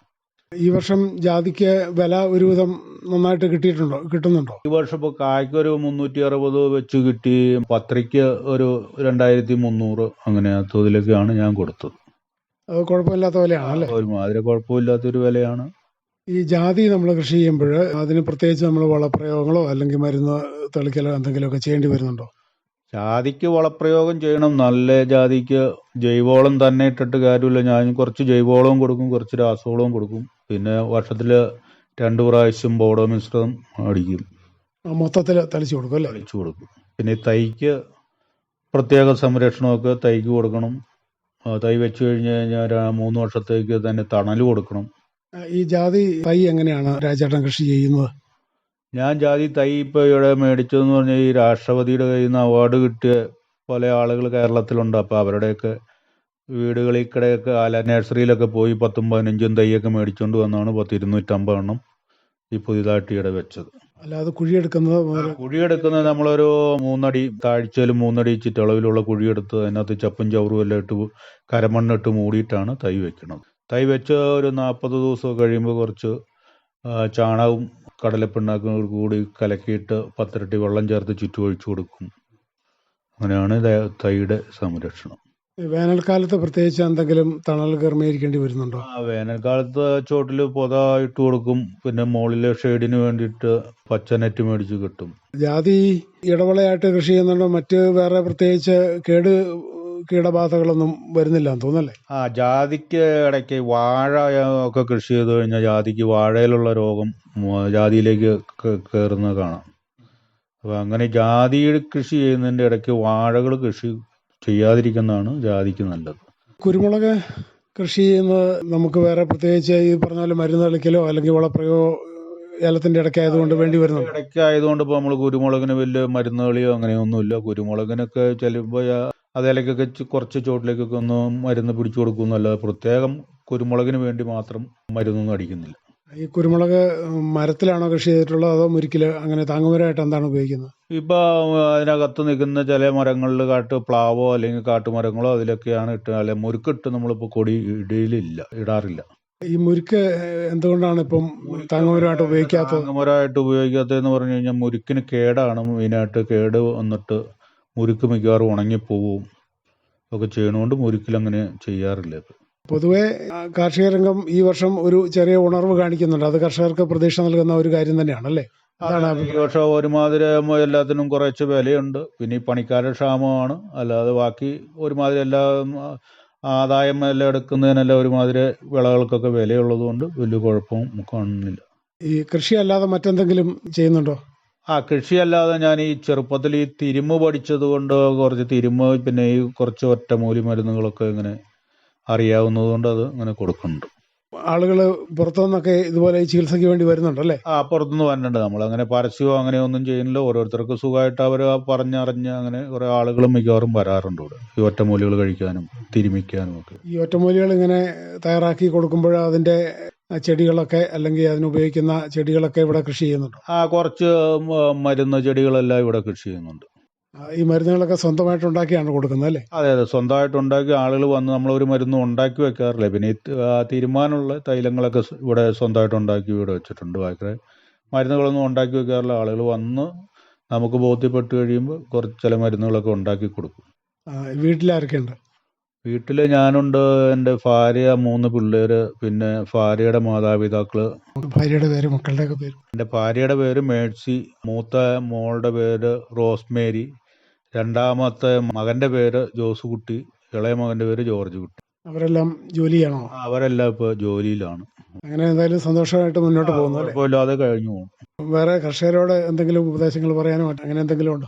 [SPEAKER 2] ഈ വർഷം ജാതിക്ക് വില ഒരുവിധം നന്നായിട്ട് കിട്ടുന്നുണ്ടോ?
[SPEAKER 3] ഈ വർഷം ഇപ്പോൾ കായ്ക്ക് ഒരു 360 വെച്ച് കിട്ടി. പത്രിക്ക് ഒരു 2300 അങ്ങനെ തോതിലൊക്കെയാണ് ഞാൻ കൊടുത്തത്.
[SPEAKER 2] അത് കുഴപ്പമില്ലാത്ത വിലയാണ് അല്ലേ?
[SPEAKER 3] ഒരുമാതിരി കുഴപ്പമില്ലാത്തൊരു വിലയാണ്.
[SPEAKER 2] ഈ ജാതി നമ്മൾ കൃഷി ചെയ്യുമ്പോൾ അതിന് പ്രത്യേകിച്ച് നമ്മൾ വളപ്രയോഗങ്ങളോ അല്ലെങ്കിൽ മരുന്ന് തളിക്കലോ എന്തെങ്കിലുമൊക്കെ ചെയ്യേണ്ടി വരുന്നുണ്ടോ?
[SPEAKER 3] ജാതിക്ക് വളപ്രയോഗം ചെയ്യണം. നല്ല ജാതിക്ക് ജൈവവളം തന്നെ ഇട്ടിട്ട് കാര്യമില്ല. ഞാൻ കുറച്ച് ജൈവവളവും കൊടുക്കും, കുറച്ച് രാസവളവും കൊടുക്കും. പിന്നെ വർഷത്തിൽ 2 പ്രാവശ്യം ബോഡോ മിശ്രിതം അടിക്കും.
[SPEAKER 2] മൊത്തത്തിൽ തളിച്ചു കൊടുക്കും അല്ലേ?
[SPEAKER 3] തളിച്ചു കൊടുക്കും. പിന്നെ തൈക്ക് പ്രത്യേക സംരക്ഷണമൊക്കെ തൈക്ക് കൊടുക്കണം. തൈ വെച്ച് കഴിഞ്ഞ് കഴിഞ്ഞാൽ 3 വർഷത്തേക്ക് തന്നെ തണൽ കൊടുക്കണം.
[SPEAKER 2] ഈ ജാതി തൈ എങ്ങനെയാണ് രാജേട്ടൻ കൃഷി ചെയ്യുന്നത്?
[SPEAKER 3] ഞാൻ ജാതി തൈ ഇപ്പോൾ ഇവിടെ മേടിച്ചതെന്ന് പറഞ്ഞാൽ ഈ രാഷ്ട്രപതിയുടെ കയ്യിൽ നിന്ന് അവാർഡ് കിട്ടിയ പല ആളുകൾ കേരളത്തിലുണ്ട്. അപ്പോൾ അവരുടെയൊക്കെ വീടുകളിൽ കൂടെയൊക്കെ നഴ്സറിയിലൊക്കെ പോയി 10-15 തൈയൊക്കെ മേടിച്ചുകൊണ്ട് വന്നാണ് 250 എണ്ണം ഈ പുതിയതായിട്ട് ഇവിടെ വെച്ചത്.
[SPEAKER 2] അല്ലാതെ കുഴിയെടുക്കുന്നത്
[SPEAKER 3] നമ്മളൊരു 3 അടി താഴ്ചയിൽ 3 അടി ചുറ്റളവിലുള്ള കുഴിയെടുത്ത് അതിനകത്ത് ചപ്പും ചവറും എല്ലാം ഇട്ട് കരമണ്ണിട്ട് മൂടിയിട്ടാണ് തൈ വെക്കുന്നത്. തൈ വെച്ച് ഒരു 40 ദിവസം കഴിയുമ്പോൾ കുറച്ച് ചാണകവും കടലപ്പിണ്ണാക്കും കൂടി കലക്കിയിട്ട് 10 ഇരട്ടി വെള്ളം ചേർത്ത് ചുറ്റും ഒഴിച്ചു കൊടുക്കും. അങ്ങനെയാണ് തൈയുടെ സംരക്ഷണം.
[SPEAKER 2] വേനൽക്കാലത്ത് പ്രത്യേകിച്ച് എന്തെങ്കിലും തണൽ ക്രമീകരിക്കേണ്ടി വരുന്നുണ്ടോ?
[SPEAKER 3] വേനൽക്കാലത്ത് ചോട്ടിൽ പൊത ഇട്ട് കൊടുക്കും. പിന്നെ മുകളിലെ ഷെയ്ഡിന് വേണ്ടിയിട്ട് പച്ച നെറ്റ് മേടിച്ച് കിട്ടും.
[SPEAKER 2] ജാതി ഇടവിളയായിട്ട് കൃഷി ചെയ്യുന്നുണ്ടോ? മറ്റ് വേറെ പ്രത്യേകിച്ച് കീടബാധകളൊന്നും വരുന്നില്ല എന്ന് തോന്നല്ലേ?
[SPEAKER 3] ജാതിക്ക് ഇടയ്ക്ക് വാഴ ഒക്കെ കൃഷി ചെയ്ത് കഴിഞ്ഞാൽ ജാതിക്ക് വാഴയിലുള്ള രോഗം ജാതിയിലേക്ക് കയറുന്നത് കാണാം. അപ്പോൾ അങ്ങനെ ജാതി കൃഷി ചെയ്യുന്നതിൻ്റെ ഇടയ്ക്ക് വാഴകൾ കൃഷി ചെയ്യാതിരിക്കുന്നതാണ് ജാതിക്ക് നല്ലത്.
[SPEAKER 2] കുരുമുളക് കൃഷി ചെയ്യുന്നത് നമുക്ക് വേറെ പ്രത്യേകിച്ച് ഈ പറഞ്ഞ പോലെ മരുന്ന് തളിക്കലോ അല്ലെങ്കിൽ വളപ്രയോഗമോ ഏലത്തിൻ്റെ ഇടയ്ക്ക് ആയതുകൊണ്ട് വേണ്ടി വരുന്നുണ്ട്?
[SPEAKER 3] ഇടയ്ക്ക് ആയതുകൊണ്ട് ഇപ്പോൾ നമ്മൾ കുരുമുളകിന് വലിയ മരുന്ന് കളിയോ അങ്ങനെയൊന്നുമില്ല. കുരുമുളകിനൊക്കെ ചിലപ്പോൾ അതിലേക്കൊക്കെ കുറച്ച് ചോട്ടിലേക്കൊക്കെ ഒന്ന് മരുന്ന് പിടിച്ചു കൊടുക്കുന്നല്ലാതെ പ്രത്യേകം കുരുമുളകിന് വേണ്ടി മാത്രം മരുന്നൊന്നും അടിക്കുന്നില്ല.
[SPEAKER 2] ഈ കുരുമുളക് മരത്തിലാണോ കൃഷി ചെയ്തിട്ടുള്ളത്, അതോ മുരിക്കില് അങ്ങനെ താങ്ങുമരമായിട്ട് എന്താണ് ഉപയോഗിക്കുന്നത്?
[SPEAKER 3] ഇപ്പോൾ അതിനകത്ത് നിൽക്കുന്ന ചില മരങ്ങളിൽ പ്ലാവോ അല്ലെങ്കിൽ കാട്ടുമരങ്ങളോ അതിലൊക്കെയാണ് ഇട്ട്, അല്ലെ മുരുക്കിട്ട് നമ്മളിപ്പോൾ കൊടി ഇടാറില്ല.
[SPEAKER 2] ഈ മുരുക്ക് എന്തുകൊണ്ടാണ് ഇപ്പം താങ്ങുമരമായിട്ട് ഉപയോഗിക്കാത്തത്?
[SPEAKER 3] താങ്ങുമരമായിട്ട് ഉപയോഗിക്കാത്തതെന്ന് പറഞ്ഞു കഴിഞ്ഞാൽ മുരുക്കിന് കേടാണ് മെയിനായിട്ട്. കേട് വന്നിട്ട് മുരുക്ക് മിക്കവാറും ഉണങ്ങിപ്പോവും. ഒക്കെ ചെയ്യണോണ്ട് ഒരിക്കലും അങ്ങനെ ചെയ്യാറില്ല ഇപ്പം.
[SPEAKER 2] പൊതുവെ കാർഷിക രംഗം ഈ വർഷം ഒരു ചെറിയ ഉണർവ് കാണിക്കുന്നുണ്ട്. അത് കർഷകർക്ക് പ്രതീക്ഷ നൽകുന്ന ഒരു കാര്യം തന്നെയാണല്ലേ? അതാണ്
[SPEAKER 3] ഈ വർഷം ഒരുമാതിരി എല്ലാത്തിനും കുറച്ച് വിലയുണ്ട്. പിന്നെ ഈ പണിക്കാരുടെ ക്ഷാമമാണ്. അല്ലാതെ ബാക്കി ഒരുമാതിരി എല്ലാം ആദായം എല്ലാം എടുക്കുന്നതിനെല്ലാം ഒരുമാതിരി വിളകൾക്കൊക്കെ വിലയുള്ളത് കൊണ്ട് വലിയ കുഴപ്പവും കാണുന്നില്ല.
[SPEAKER 2] ഈ കൃഷി അല്ലാതെ മറ്റെന്തെങ്കിലും ചെയ്യുന്നുണ്ടോ?
[SPEAKER 3] കൃഷിയല്ലാതെ ഞാൻ ഈ ചെറുപ്പത്തിൽ ഈ തിരുമ്മ് പഠിച്ചത് കൊണ്ട് കുറച്ച് തിരുമ്മ്, പിന്നെ ഈ കുറച്ച് ഒറ്റമൂലി മരുന്നുകളൊക്കെ ഇങ്ങനെ അറിയാവുന്നത് കൊണ്ട് അത് ഇങ്ങനെ കൊടുക്കുന്നുണ്ട്.
[SPEAKER 2] ആളുകൾ പുറത്തുനിന്നൊക്കെ ഇതുപോലെ ഈ ചികിത്സയ്ക്ക് വേണ്ടി വരുന്നുണ്ടല്ലേ?
[SPEAKER 3] പുറത്തുനിന്ന് വരുന്നുണ്ട്. നമ്മളങ്ങനെ പരസ്യമോ അങ്ങനെയൊന്നും ചെയ്യുന്നില്ല. ഓരോരുത്തർക്ക് സുഖമായിട്ട് അവർ പറഞ്ഞറിഞ്ഞ് അങ്ങനെ കുറേ ആളുകളും മിക്കവാറും വരാറുണ്ട് ഇവിടെ, ഈ ഒറ്റമൂലികൾ കഴിക്കാനും തിരുമിക്കാനും ഒക്കെ.
[SPEAKER 2] ഈ ഒറ്റമൂലികൾ ഇങ്ങനെ തയ്യാറാക്കി കൊടുക്കുമ്പോൾ അതിൻ്റെ ചെടികളൊക്കെ അല്ലെങ്കിൽ അതിനുപയോഗിക്കുന്ന ചെടികളൊക്കെ ഇവിടെ കൃഷി ചെയ്യുന്നുണ്ട്.
[SPEAKER 3] കുറച്ച് മരുന്ന് ചെടികളെല്ലാം ഇവിടെ കൃഷി ചെയ്യുന്നുണ്ട്.
[SPEAKER 2] ഈ മരുന്നുകളൊക്കെ സ്വന്തമായിട്ട് ഉണ്ടാക്കിയാണ് കൊടുക്കുന്നത് അല്ലേ?
[SPEAKER 3] അതെ, സ്വന്തമായിട്ട് ഉണ്ടാക്കി ആളുകൾ വന്ന് നമ്മളൊരു മരുന്നും ഉണ്ടാക്കി വെക്കാറില്ല. പിന്നെ ഈ തീരുമാനമുള്ള തൈലങ്ങളൊക്കെ ഇവിടെ സ്വന്തമായിട്ട് ഉണ്ടാക്കി ഇവിടെ വെച്ചിട്ടുണ്ട്. ബാക്കി മരുന്നുകളൊന്നും ഉണ്ടാക്കി വെക്കാറില്ല. ആളുകൾ വന്ന് നമുക്ക് ബോധ്യപ്പെട്ട് കഴിയുമ്പോൾ കുറച്ച് ചില മരുന്നുകളൊക്കെ ഉണ്ടാക്കി കൊടുക്കും.
[SPEAKER 2] വീട്ടിലാരൊക്കെയുണ്ട്?
[SPEAKER 3] വീട്ടിൽ ഞാനുണ്ട്, എൻ്റെ ഭാര്യ, 3 പിള്ളേര്, പിന്നെ ഭാര്യയുടെ മാതാപിതാക്കള്.
[SPEAKER 2] ഭാര്യയുടെ പേര്, മക്കളുടെയൊക്കെ പേര്?
[SPEAKER 3] എൻ്റെ ഭാര്യയുടെ പേര് മേഴ്സി, മൂത്ത മോളുടെ പേര് റോസ്മേരി, രണ്ടാമത്തെ മകൻ്റെ പേര് ജോസുകുട്ടി, ഇളയ മകൻ്റെ പേര് ജോർജ് കുട്ടി.
[SPEAKER 2] അവരെല്ലാം ജോലി ചെയ്യണോ?
[SPEAKER 3] അവരെല്ലാം ഇപ്പോൾ ജോലിയിലാണ്.
[SPEAKER 2] അങ്ങനെ എന്തായാലും സന്തോഷമായിട്ട് മുന്നോട്ട് പോകുന്നു.
[SPEAKER 3] കുഴപ്പമില്ലാതെ കഴിഞ്ഞു പോകും.
[SPEAKER 2] വേറെ കർഷകരോട് എന്തെങ്കിലും ഉപദേശങ്ങൾ പറയാനോ അങ്ങനെ എന്തെങ്കിലും ഉണ്ടോ?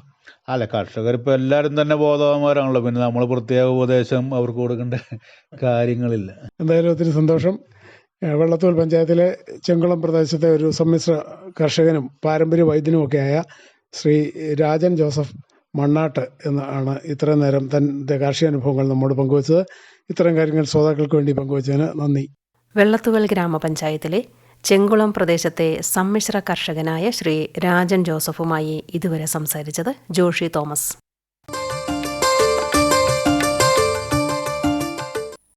[SPEAKER 3] അല്ല, കർഷകർ ഇപ്പോൾ എല്ലാവരും തന്നെ ബോധവാന്മാരാണല്ലോ. പിന്നെ നമ്മൾ പ്രത്യേക ഉപദേശം അവർക്ക് കൊടുക്കേണ്ട കാര്യങ്ങളില്ല.
[SPEAKER 2] എന്തായാലും ഒത്തിരി സന്തോഷം. വെള്ളത്തോൾ പഞ്ചായത്തിലെ ചെങ്കുളം പ്രദേശത്തെ ഒരു സമ്മിശ്ര കർഷകനും പാരമ്പര്യ വൈദ്യനുമൊക്കെയായ ശ്രീ രാജൻ ജോസഫ് മണ്ണാട്ട് എന്നാണ് ഇത്രയും നേരം തൻ്റെ കാർഷിക അനുഭവങ്ങൾ നമ്മോട് പങ്കുവച്ചത്. ഇത്തരം കാര്യങ്ങൾ ശ്രോതാക്കൾക്ക് വേണ്ടി പങ്കുവച്ചതിന് നന്ദി.
[SPEAKER 1] വെള്ളത്തുവൽ ഗ്രാമപഞ്ചായത്തിലെ ചെങ്കുളം പ്രദേശത്തെ സമ്മിശ്ര കർഷകനായ ശ്രീ രാജൻ ജോസഫുമായി ഇതുവരെ സംസാരിച്ചത് ജോഷി തോമസ്.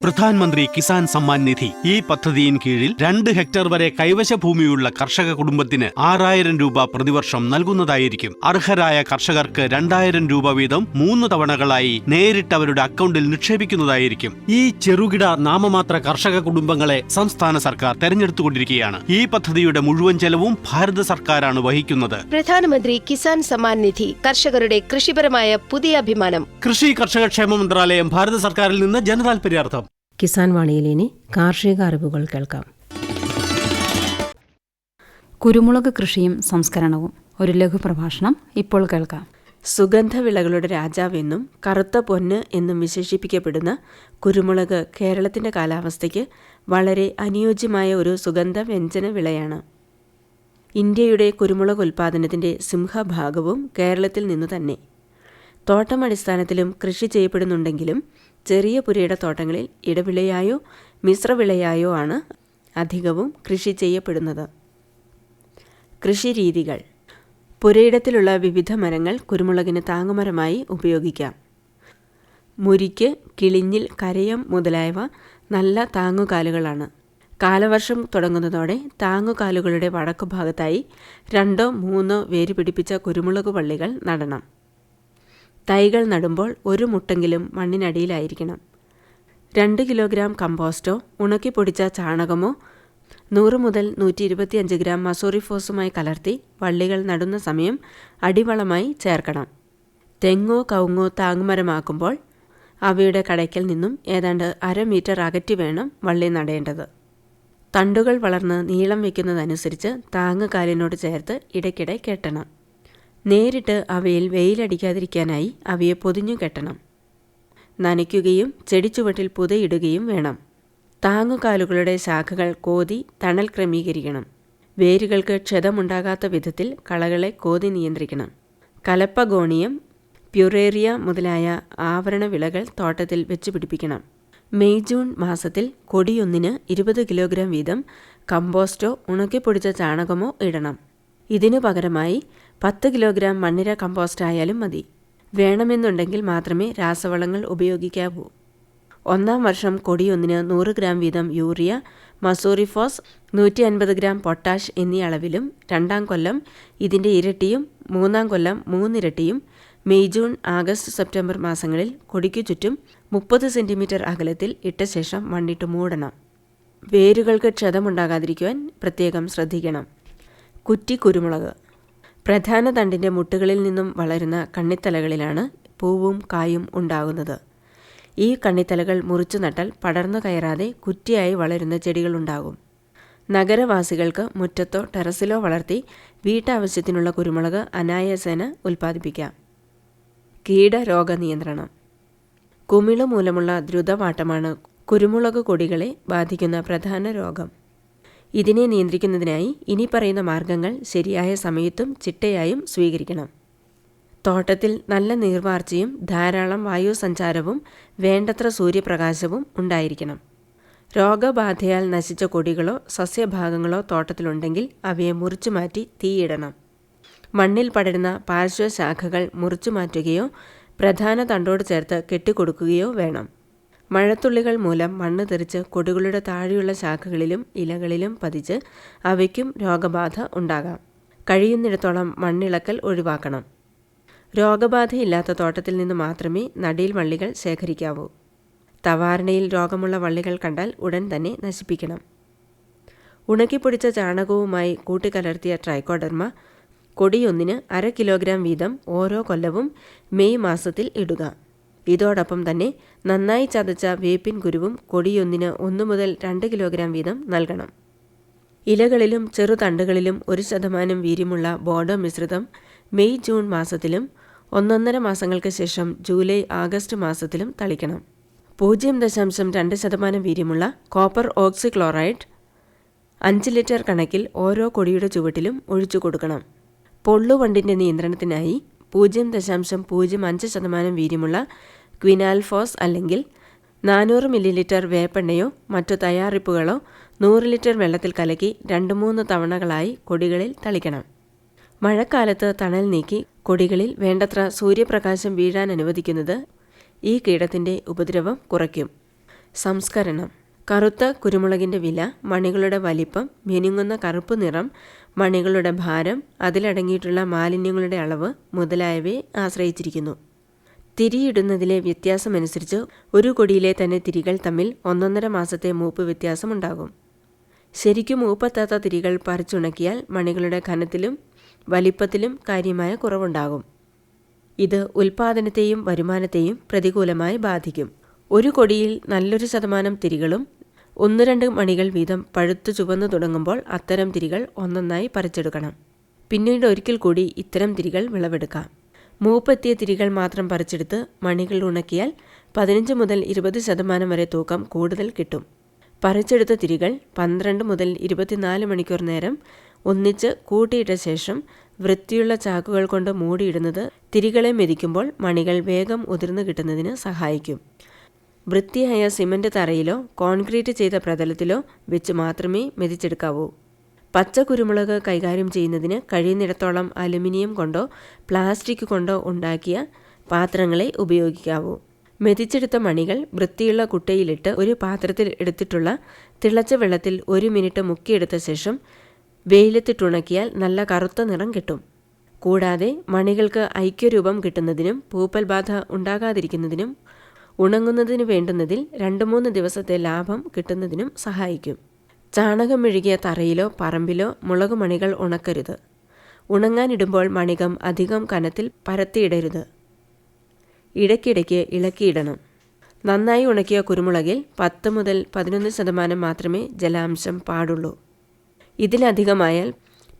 [SPEAKER 9] പ്രധാനമന്ത്രി കിസാൻ സമ്മാൻ നിധി ഈ പദ്ധതിയിൻ കീഴിൽ 2 ഹെക്ടർ വരെ കൈവശ ഭൂമിയുള്ള കർഷക കുടുംബത്തിന് 6000 രൂപ പ്രതിവർഷം നൽകുന്നതായിരിക്കും. അർഹരായ കർഷകർക്ക് 2000 രൂപ വീതം 3 തവണകളായി നേരിട്ട് അവരുടെ അക്കൗണ്ടിൽ നിക്ഷേപിക്കുന്നതായിരിക്കും. ഈ ചെറുകിട നാമമാത്ര കർഷക കുടുംബങ്ങളെ സംസ്ഥാന സർക്കാർ തെരഞ്ഞെടുത്തുകൊണ്ടിരിക്കുകയാണ്. ഈ പദ്ധതിയുടെ മുഴുവൻ ചെലവും ഭാരത സർക്കാരാണ് വഹിക്കുന്നത്.
[SPEAKER 10] പ്രധാനമന്ത്രി കിസാൻ സമ്മാൻ നിധി കർഷകരുടെ കൃഷിപരമായ പുതിയ അഭിമാനം.
[SPEAKER 9] കൃഷി കർഷക ക്ഷേമ മന്ത്രാലയം, ഭാരത സർക്കാരിൽ നിന്ന് ജനതാൽപര്യാർത്ഥം.
[SPEAKER 1] കിസാൻ വാണിയിൽ ഇനി കാർഷിക അറിവുകൾ കേൾക്കാം.
[SPEAKER 11] കുരുമുളക് കൃഷിയും സംസ്കരണവും, ഒരു ലഘുപ്രഭാഷണം ഇപ്പോൾ കേൾക്കാം.
[SPEAKER 1] സുഗന്ധവിളകളുടെ രാജാവെന്നും കറുത്ത പൊന്ന് എന്നും വിശേഷിപ്പിക്കപ്പെടുന്ന കുരുമുളക് കേരളത്തിൻ്റെ കാലാവസ്ഥയ്ക്ക് വളരെ അനുയോജ്യമായ ഒരു സുഗന്ധ വ്യഞ്ജന വിളയാണ്. ഇന്ത്യയുടെ കുരുമുളക് ഉൽപ്പാദനത്തിൻ്റെ സിംഹഭാഗവും കേരളത്തിൽ നിന്നു തന്നെ. തോട്ടമടിസ്ഥാനത്തിലും കൃഷി ചെയ്യപ്പെടുന്നുണ്ടെങ്കിലും ചെറിയ പുരയിട തോട്ടങ്ങളിൽ ഇടവിളയായോ മിശ്രവിളയായോ ആണ് അധികവും കൃഷി ചെയ്യപ്പെടുന്നത്. കൃഷിരീതികൾ: പുരയിടത്തിലുള്ള വിവിധ മരങ്ങൾ കുരുമുളകിന് താങ്ങുമരമായി ഉപയോഗിക്കാം. മുരിക്ക്, കിളിഞ്ഞിൽ, കരയം മുതലായവ നല്ല താങ്ങുകാലുകളാണ്. കാലവർഷം തുടങ്ങുന്നതോടെ താങ്ങുകാലുകളുടെ വടക്കുഭാഗത്തായി 2-3 വേര് പിടിപ്പിച്ച കുരുമുളക് വള്ളികൾ നടണം. തൈകൾ നടുമ്പോൾ 1 മുട്ടെങ്കിലും മണ്ണിനടിയിലായിരിക്കണം. 2 കിലോഗ്രാം കമ്പോസ്റ്റോ ഉണക്കിപ്പൊടിച്ച ചാണകമോ 100 മുതൽ 125 ഗ്രാം മസൂറിഫോസുമായി കലർത്തി വള്ളികൾ നടുന്ന സമയം അടിവളമായി ചേർക്കണം. തെങ്ങോ കവുങ്ങോ താങ്ങുമരമാക്കുമ്പോൾ അവയുടെ കടയ്ക്കൽ നിന്നും ഏതാണ്ട് 1/2 മീറ്റർ അകറ്റി വേണം വള്ളി നടേണ്ടത്. തണ്ടുകൾ വളർന്ന് നീളം വയ്ക്കുന്നതനുസരിച്ച് താങ്ങുകാലിനോട് ചേർത്ത് ഇടയ്ക്കിടെ കെട്ടണം. നേരിട്ട് അവയിൽ വെയിലടിക്കാതിരിക്കാനായി അവയെ പൊതിഞ്ഞു കെട്ടണം. നനയ്ക്കുകയും ചെടിച്ചുവട്ടിൽ പുതയിടുകയും വേണം. താങ്ങുകാലുകളുടെ ശാഖകൾ കോതി തണൽ ക്രമീകരിക്കണം. വേരുകൾക്ക് ക്ഷതമുണ്ടാകാത്ത വിധത്തിൽ കളകളെ കോതി നിയന്ത്രിക്കണം. കലപ്പഗോണിയം, പ്യുറേറിയ മുതലായ ആവരണ വിളകൾ തോട്ടത്തിൽ വെച്ചുപിടിപ്പിക്കണം. മെയ്-ജൂൺ മാസത്തിൽ കൊടിയൊന്നിന് 20 കിലോഗ്രാം വീതം കമ്പോസ്റ്റോ ഉണക്കിപ്പൊടിച്ച ചാണകമോ ഇടണം. ഇതിനു പകരമായി 10 കിലോഗ്രാം മണ്ണിര കമ്പോസ്റ്റ് ആയാലും മതി. വേണമെന്നുണ്ടെങ്കിൽ മാത്രമേ രാസവളങ്ങൾ ഉപയോഗിക്കാവൂ. 1-ാം വർഷം കൊടിയൊന്നിന് 100 ഗ്രാം വീതം യൂറിയ, മസൂറിഫോസ്, 150 ഗ്രാം പൊട്ടാഷ് എന്നീ അളവിലും, 2-ാം കൊല്ലം ഇതിൻ്റെ ഇരട്ടിയും, 3-ാം കൊല്ലം 3 ഇരട്ടിയും, മെയ്, ജൂൺ, ആഗസ്റ്റ്, സെപ്റ്റംബർ മാസങ്ങളിൽ കൊടിക്കു ചുറ്റും 30 സെൻറ്റിമീറ്റർ അകലത്തിൽ ഇട്ട ശേഷം മണ്ണിട്ട് മൂടണം. വേരുകൾക്ക് ക്ഷതമുണ്ടാകാതിരിക്കുവാൻ പ്രത്യേകം ശ്രദ്ധിക്കണം. കുറ്റി കുരുമുളക് പ്രധാന തണ്ടിൻ്റെ മുട്ടുകളിൽ നിന്നും വളരുന്ന കണ്ണിത്തലകളിലാണ് പൂവും കായും ഉണ്ടാകുന്നത്. ഈ കണ്ണിത്തലകൾ മുറിച്ചു നട്ടാൽ പടർന്നു കയറാതെ കുറ്റിയായി വളരുന്ന ചെടികളുണ്ടാകും. നഗരവാസികൾക്ക് മുറ്റത്തോ ടെറസിലോ വളർത്തി വീട്ടാവശ്യത്തിനുള്ള കുരുമുളക് അനായാസേന ഉൽപ്പാദിപ്പിക്കാം. കീടരോഗനിയന്ത്രണം. കുമിള് മൂലമുള്ള ദ്രുതവാട്ടമാണ് കുരുമുളക് കൊടികളെ ബാധിക്കുന്ന പ്രധാന രോഗം. ഇതിനെ നിയന്ത്രിക്കുന്നതിനായി ഇനി പറയുന്ന മാർഗങ്ങൾ ശരിയായ സമയത്തും ചിട്ടയായും സ്വീകരിക്കണം. തോട്ടത്തിൽ നല്ല നീർവാർച്ചയും ധാരാളം വായു സഞ്ചാരവും വേണ്ടത്ര സൂര്യപ്രകാശവും ഉണ്ടായിരിക്കണം. രോഗബാധയാൽ നശിച്ച കൊടികളോ സസ്യഭാഗങ്ങളോ തോട്ടത്തിലുണ്ടെങ്കിൽ അവയെ മുറിച്ചു മാറ്റി തീയിടണം. മണ്ണിൽ പടരുന്ന പാർശ്വശാഖകൾ മുറിച്ചു മാറ്റുകയോ പ്രധാന തണ്ടോട് ചേർത്ത് കെട്ടിക്കൊടുക്കുകയോ വേണം. മഴത്തുള്ളികൾ മൂലം മണ്ണ് തെറിച്ച് കൊടികളുടെ താഴെയുള്ള ശാഖകളിലും ഇലകളിലും പതിച്ച് അവയ്ക്കും രോഗബാധ ഉണ്ടാകാം. കഴിയുന്നിടത്തോളം മണ്ണിളക്കൽ ഒഴിവാക്കണം. രോഗബാധയില്ലാത്ത തോട്ടത്തിൽ നിന്ന് മാത്രമേ നടീൽ വള്ളികൾ ശേഖരിക്കാവൂ. തവാരണയിൽ രോഗമുള്ള വള്ളികൾ കണ്ടാൽ ഉടൻ തന്നെ നശിപ്പിക്കണം. ഉണക്കിപ്പൊടിച്ച ചാണകവുമായി കൂട്ടിക്കലർത്തിയ ട്രൈക്കോഡർമ കൊടിയൊന്നിന് 1/2 കിലോഗ്രാം വീതം ഓരോ കൊല്ലവും മെയ് മാസത്തിൽ ഇടുക. ഇതോടൊപ്പം തന്നെ നന്നായി ചതച്ച വേപ്പിൻ കുരുവും കൊടിയൊന്നിന് 1 മുതൽ 2 കിലോഗ്രാം വീതം നൽകണം. ഇലകളിലും ചെറുതണ്ടുകളിലും 1% വീര്യമുള്ള ബോഡോ മിശ്രിതം മെയ്, ജൂൺ മാസത്തിലും 1.5 മാസങ്ങൾക്ക് ശേഷം ജൂലൈ, ആഗസ്റ്റ് മാസത്തിലും തളിക്കണം. 0.2% വീര്യമുള്ള കോപ്പർ ഓക്സിക്ലോറൈഡ് 5 ലിറ്റർ കണക്കിൽ ഓരോ കൊടിയുടെ ചുവട്ടിലും ഒഴിച്ചു കൊടുക്കണം. പൊള്ളുവണ്ടിൻ്റെ നിയന്ത്രണത്തിനായി 0.05% വീര്യമുള്ള ക്വിനാൽഫോസ് അല്ലെങ്കിൽ 400 മില്ലിലിറ്റർ വേപ്പെണ്ണയോ മറ്റു തയ്യാറിപ്പുകളോ 100 ലിറ്റർ വെള്ളത്തിൽ കലക്കി 2-3 തവണകളായി കൊടികളിൽ തളിക്കണം. മഴക്കാലത്ത് തണൽ നീക്കി കൊടികളിൽ വേണ്ടത്ര സൂര്യപ്രകാശം വീഴാൻ അനുവദിക്കുന്നത് ഈ കീടത്തിൻ്റെ ഉപദ്രവം കുറയ്ക്കും. സംസ്കരണം. കറുത്ത കുരുമുളകിൻ്റെ വില, മണികളുടെ വലിപ്പം, മിനുങ്ങുന്ന കറുപ്പ് നിറം, മണികളുടെ ഭാരം, അതിലടങ്ങിയിട്ടുള്ള മാലിന്യങ്ങളുടെ അളവ് മുതലായവയെ ആശ്രയിച്ചിരിക്കുന്നു. തിരിയിടുന്നതിലെ വ്യത്യാസമനുസരിച്ച് ഒരു കൊടിയിലെ തന്നെ തിരികൾ തമ്മിൽ 1.5 മാസത്തെ മൂപ്പ് വ്യത്യാസമുണ്ടാകും. ശരിക്കും മൂപ്പെത്താത്ത തിരികൾ പറിച്ചുണക്കിയാൽ മണികളുടെ ഘനത്തിലും വലിപ്പത്തിലും കാര്യമായ കുറവുണ്ടാകും. ഇത് ഉൽപ്പാദനത്തെയും വരുമാനത്തെയും പ്രതികൂലമായി ബാധിക്കും. ഒരു കൊടിയിൽ നല്ലൊരു ശതമാനം തിരികളും 1-2 മണികൾ വീതം പഴുത്തു ചുവന്നു തുടങ്ങുമ്പോൾ അത്തരം തിരികൾ ഒന്നൊന്നായി പറിച്ചെടുക്കണം. പിന്നീട് ഒരിക്കൽ കൂടി ഇത്തരം തിരികൾ വിളവെടുക്കാം. മൂപ്പെത്തിയ തിരികൾ മാത്രം പറിച്ചെടുത്ത് മണികൾ ഉണക്കിയാൽ 15 മുതൽ 20% വരെ തൂക്കം കൂടുതൽ കിട്ടും. പറിച്ചെടുത്ത തിരികൾ 12 മുതൽ 24 മണിക്കൂർ നേരം ഒന്നിച്ച് കൂട്ടിയിട്ട ശേഷം വൃത്തിയുള്ള ചാക്കുകൾ കൊണ്ട് മൂടിയിടുന്നത് തിരികളെ മെതിക്കുമ്പോൾ മണികൾ വേഗം ഉതിർന്നു കിട്ടുന്നതിന് സഹായിക്കും. വൃത്തിയായ സിമന്റ് തറയിലോ കോൺക്രീറ്റ് ചെയ്ത പ്രതലത്തിലോ വെച്ച് മാത്രമേ മെതിച്ചെടുക്കാവൂ. പച്ച കുരുമുളക് കൈകാര്യം ചെയ്യുന്നതിന് കഴിയുന്നിടത്തോളം അലുമിനിയം കൊണ്ടോ പ്ലാസ്റ്റിക് കൊണ്ടോ ഉണ്ടാക്കിയ പാത്രങ്ങളെ ഉപയോഗിക്കാവൂ. മെതിച്ചെടുത്ത മണികൾ വൃത്തിയുള്ള കുട്ടയിലിട്ട് ഒരു പാത്രത്തിൽ എടുത്തിട്ടുള്ള തിളച്ച വെള്ളത്തിൽ 1 മിനിറ്റ് മുക്കിയെടുത്ത ശേഷം വെയിലത്തിട്ടുണക്കിയാൽ നല്ല കറുത്ത നിറം കിട്ടും. കൂടാതെ മണികൾക്ക് ഐക്യരൂപം കിട്ടുന്നതിനും പൂപ്പൽ ബാധ ഉണ്ടാകാതിരിക്കുന്നതിനും ഉണങ്ങുന്നതിന് വേണ്ടുന്നതിൽ 2-3 ദിവസത്തെ ലാഭം കിട്ടുന്നതിനും സഹായിക്കും. ചാണകം മെഴുകിയ തറയിലോ പറമ്പിലോ മുളക് മണികൾ ഉണക്കരുത്. ഉണങ്ങാനിടുമ്പോൾ മണികം അധികം കനത്തിൽ പരത്തിയിടരുത്. ഇടയ്ക്കിടയ്ക്ക് ഇളക്കിയിടണം. നന്നായി ഉണക്കിയ കുരുമുളകിൽ 10 മുതൽ 11% മാത്രമേ ജലാംശം പാടുള്ളൂ. ഇതിലധികമായാൽ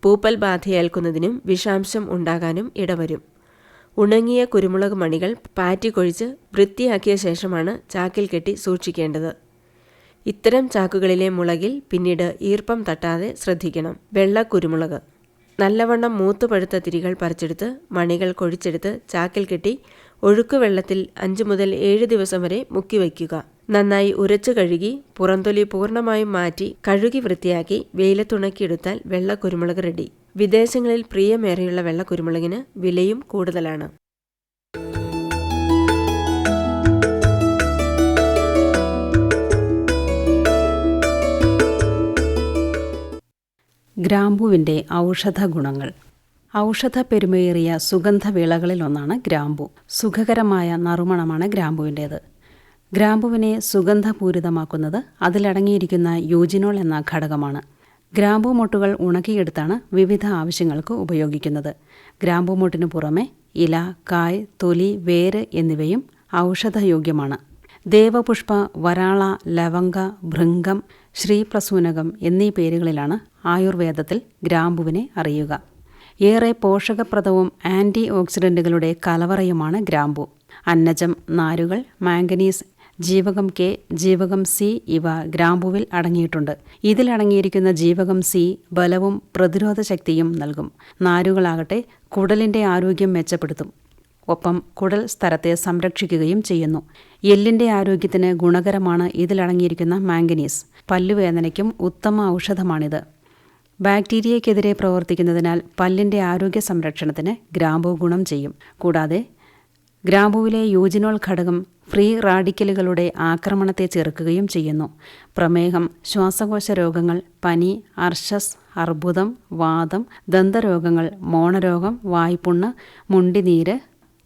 [SPEAKER 1] പൂപ്പൽ ബാധയേൽക്കുന്നതിനും വിഷാംശം ഉണ്ടാകാനും ഇടവരും. ഉണങ്ങിയ കുരുമുളക് മണികൾ പാറ്റിക്കൊഴിച്ച് വൃത്തിയാക്കിയ ശേഷമാണ് ചാക്കിൽ കെട്ടി സൂക്ഷിക്കേണ്ടത്. ഇത്തരം ചാക്കുകളിലെ മുളകിൽ പിന്നീട് ഈർപ്പം തട്ടാതെ ശ്രദ്ധിക്കണം. വെള്ള കുരുമുളക്. നല്ലവണ്ണം മൂത്തുപഴുത്ത തിരികൾ പറിച്ചെടുത്ത് മണികൾ കൊഴിച്ചെടുത്ത് ചാക്കിൽ കെട്ടി ഒഴുക്ക് വെള്ളത്തിൽ 5 മുതൽ 7 ദിവസം വരെ മുക്കി വയ്ക്കുക. നന്നായി ഉരച്ചു കഴുകി പുറന്തൊലി പൂർണ്ണമായും മാറ്റി കഴുകി വൃത്തിയാക്കി വെയിലത്തുണക്കിയെടുത്താൽ വെള്ള കുരുമുളക് റെഡി. വിദേശങ്ങളിൽ പ്രിയമേറെയുള്ള വെള്ള കുരുമുളകിന് വിലയും കൂടുതലാണ്.
[SPEAKER 11] ഗ്രാമ്പൂവിൻ്റെ ഔഷധ ഗുണങ്ങൾ. ഔഷധ പെരുമയേറിയ സുഗന്ധവിളകളിലൊന്നാണ് ഗ്രാമ്പു. സുഖകരമായ നറുമണമാണ് ഗ്രാമ്പുവിൻ്റേത്. ഗ്രാമ്പുവിനെ സുഗന്ധപൂരിതമാക്കുന്നത് അതിലടങ്ങിയിരിക്കുന്ന യൂജിനോൾ എന്ന ഘടകമാണ്. ഗ്രാമ്പു മൊട്ടുകൾ ഉണക്കിയെടുത്താണ് വിവിധ ആവശ്യങ്ങൾക്ക് ഉപയോഗിക്കുന്നത്. ഗ്രാമ്പു മൊട്ടിനു പുറമെ ഇല, കായ്, തൊലി, വേര് എന്നിവയും ഔഷധയോഗ്യമാണ്. ദേവപുഷ്പ, വരാള, ലവംഗ, ഭൃംഗം, ശ്രീപ്രസൂനകം എന്നീ പേരുകളിലാണ് ആയുർവേദത്തിൽ ഗ്രാമ്പുവിനെ അറിയുക. ഏറെ പോഷകപ്രദവും ആൻറ്റി ഓക്സിഡൻറ്റുകളുടെ കലവറയുമാണ് ഗ്രാമ്പു. അന്നജം, നാരുകൾ, മാംഗനീസ്, ജീവകം കെ, ജീവകം സി ഇവ ഗ്രാമ്പുവിൽ അടങ്ങിയിട്ടുണ്ട്. ഇതിലടങ്ങിയിരിക്കുന്ന ജീവകം സി ബലവും പ്രതിരോധ ശക്തിയും നൽകും. നാരുകളാകട്ടെ കുടലിൻ്റെ ആരോഗ്യം മെച്ചപ്പെടുത്തും. ഒപ്പം കുടൽ സ്ഥലത്തെ സംരക്ഷിക്കുകയും ചെയ്യുന്നു. എല്ലിൻ്റെ ആരോഗ്യത്തിന് ഗുണകരമാണ് ഇതിലടങ്ങിയിരിക്കുന്ന മാംഗനീസ്. പല്ലുവേദനയ്ക്കും ഉത്തമ ഔഷധമാണിത്. ബാക്ടീരിയയ്ക്കെതിരെ പ്രവർത്തിക്കുന്നതിനാൽ പല്ലിൻ്റെ ആരോഗ്യ സംരക്ഷണത്തിന് ഗ്രാമ്പു ഗുണം ചെയ്യും. കൂടാതെ ഗ്രാമ്പുവിലെ യൂജിനോൾ ഘടകം ഫ്രീ റാഡിക്കലുകളുടെ ആക്രമണത്തെ ചെറുക്കുകയും ചെയ്യുന്നു. പ്രമേഹം, ശ്വാസകോശ രോഗങ്ങൾ, പനി, അർശസ്, അർബുദം, വാതം, ദന്തരോഗങ്ങൾ, മോണരോഗം, വായ്പുണ്ണ്, മുണ്ടിനീര്,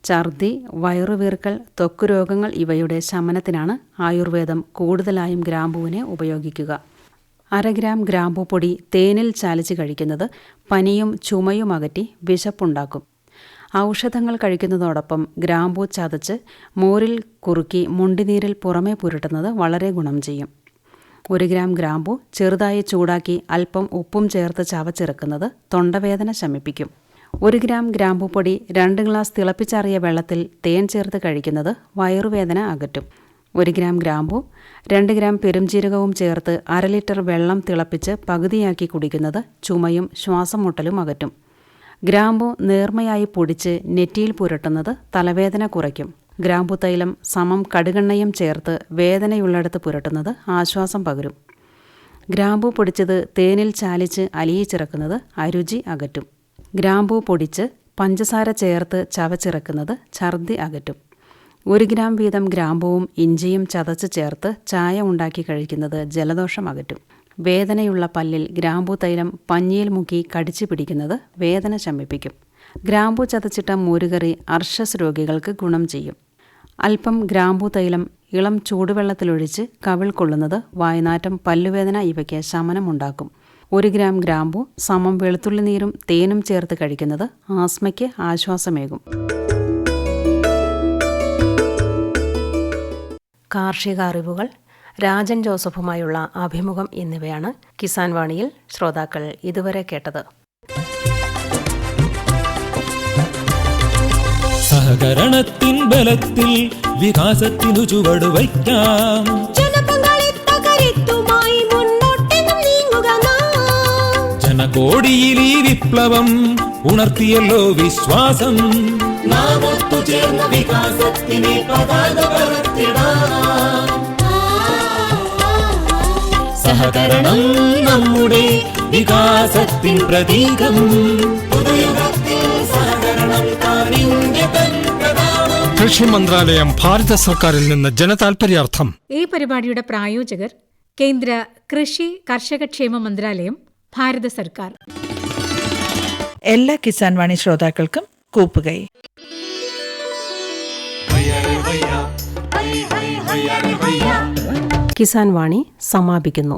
[SPEAKER 11] ഛർദി, വയറുവീർക്കൽ, ത്വക്കുരോഗങ്ങൾ ഇവയുടെ ശമനത്തിനാണ് ആയുർവേദം കൂടുതലായും ഗ്രാമ്പുവിനെ ഉപയോഗിക്കുക. 1/2 ഗ്രാം ഗ്രാമ്പു പൊടി തേനിൽ ചാലിച്ച് കഴിക്കുന്നത് പനിയും ചുമയും അകറ്റി വിശപ്പുണ്ടാക്കും. ഔഷധങ്ങൾ കഴിക്കുന്നതോടൊപ്പം ഗ്രാമ്പു ചതച്ച് മോരിൽ കുറുക്കി മുണ്ടിനീരിൽ പുറമേ പുരട്ടുന്നത് വളരെ ഗുണം ചെയ്യും. 1 ഗ്രാം ഗ്രാമ്പു ചെറുതായി ചൂടാക്കി അല്പം ഉപ്പും ചേർത്ത് ചവച്ചിറക്കുന്നത് തൊണ്ടവേദന ശമിപ്പിക്കും. 1 ഗ്രാം ഗ്രാമ്പു പൊടി 2 ഗ്ലാസ് തിളപ്പിച്ചാറിയ വെള്ളത്തിൽ തേൻ ചേർത്ത് കഴിക്കുന്നത് വയറുവേദന അകറ്റും. 1 ഗ്രാം ഗ്രാമ്പു 2 ഗ്രാം പെരുംജീരകവും ചേർത്ത് 1/2 ലിറ്റർ വെള്ളം തിളപ്പിച്ച് പകുതിയാക്കി കുടിക്കുന്നത് ചുമയും ശ്വാസം മുട്ടലും അകറ്റും. ഗ്രാമ്പു നേർമയായി പൊടിച്ച് നെറ്റിയിൽ പുരട്ടുന്നത് തലവേദന കുറയ്ക്കും. ഗ്രാമ്പു തൈലം സമം കടുകെണ്ണയും ചേർത്ത് വേദനയുള്ളിടത്ത് പുരട്ടുന്നത് ആശ്വാസം പകരും. ഗ്രാമ്പു പൊടിച്ചത് തേനിൽ ചാലിച്ച് അലിയിച്ചിറക്കുന്നത് അരുചി അകറ്റും. ഗ്രാമ്പു പൊടിച്ച് പഞ്ചസാര ചേർത്ത് ചവച്ചിറക്കുന്നത് ഛർദി അകറ്റും. 1 ഗ്രാം വീതം ഗ്രാമ്പുവും ഇഞ്ചിയും ചതച്ച് ചേർത്ത് ചായ ഉണ്ടാക്കി കഴിക്കുന്നത് ജലദോഷം അകറ്റും. വേദനയുള്ള പല്ലിൽ ഗ്രാമ്പു തൈലം പഞ്ഞിയിൽ മുക്കി കടിച്ചു പിടിക്കുന്നത് വേദന ശമിപ്പിക്കും. ഗ്രാമ്പു ചതച്ചിട്ട മോരുകറി അർശസ് രോഗികൾക്ക് ഗുണം ചെയ്യും. അല്പം ഗ്രാമ്പു തൈലം ഇളം ചൂടുവെള്ളത്തിലൊഴിച്ച് കവിൾ കൊള്ളുന്നത് വായ്നാറ്റം, പല്ലുവേദന ഇവയ്ക്ക് ശമനമുണ്ടാക്കും. 1 ഗ്രാം ഗ്രാമ്പു സമം വെളുത്തുള്ളി നീരും തേനും ചേർത്ത് കഴിക്കുന്നത് ആസ്മയ്ക്ക് ആശ്വാസമേകും. കാർഷിക അറിവുകൾ, രാജൻ ജോസഫുമായുള്ള അഭിമുഖം എന്നിവയാണ് കിസാൻ വാണിയിൽ ശ്രോതാക്കൾ ഇതുവരെ കേട്ടത്.
[SPEAKER 12] സഹകരണത്തിൻ ബലത്തിൽ വികാസത്തിനു ചുവടുവയ്ക്കാം. ജനകോടിയിൽ ഈ വിപ്ലവം ഉണർത്തിയല്ലോ വിശ്വാസം. നാം ഒത്തുചേർന്ന വികാസത്തിനെ പതാക പറത്തിടാം. സഹകരണം നമ്മുടെ വികാസത്തിൻ പ്രതീകം.
[SPEAKER 13] കൃഷി മന്ത്രാലയം, ഭാരത സർക്കാരിൽ നിന്ന് ജനതാൽപര്യാർത്ഥം.
[SPEAKER 14] ഈ പരിപാടിയുടെ പ്രായോജകർ കേന്ദ്ര കൃഷി കർഷകക്ഷേമ മന്ത്രാലയം, ഭാരത സർക്കാർ.
[SPEAKER 15] എല്ലാ കിസാൻ വാണി ശ്രോതാക്കൾക്കും കൂപ്പുകൈ.
[SPEAKER 11] കിസാൻ വാണി സമാപിക്കുന്നു.